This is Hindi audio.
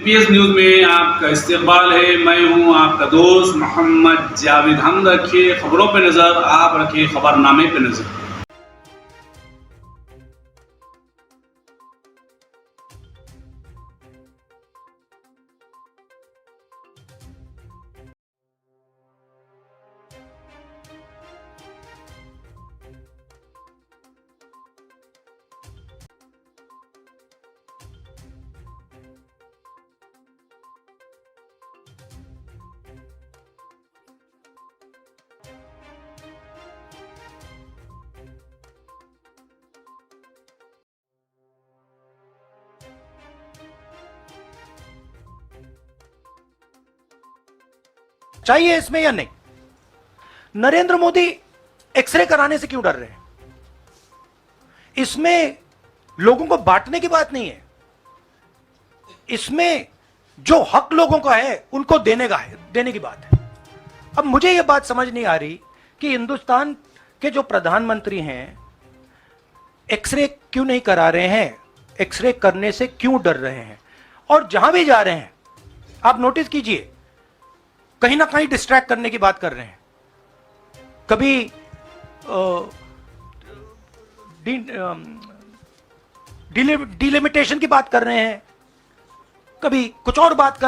पीएस न्यूज में आपका इस्तकबाल है। मैं हूं आपका दोस्त मोहम्मद जावेद। हम रखिए खबरों पे नजर, आप रखिए खबरनामे पे नजर। चाहिए इसमें या नहीं? नरेंद्र मोदी एक्सरे कराने से क्यों डर रहे हैं? इसमें लोगों को बांटने की बात नहीं है, इसमें जो हक लोगों का है उनको देने की बात है। अब मुझे यह बात समझ नहीं आ रही कि हिंदुस्तान के जो प्रधानमंत्री हैं एक्सरे क्यों नहीं करा रहे हैं, एक्सरे करने से क्यों डर रहे हैं, और जहां भी जा रहे हैं आप नोटिस कीजिए कहीं ना कहीं डिस्ट्रैक्ट करने की बात कर रहे हैं। कभी डिलिमिटेशन की बात कर रहे हैं, कभी कुछ और बात कर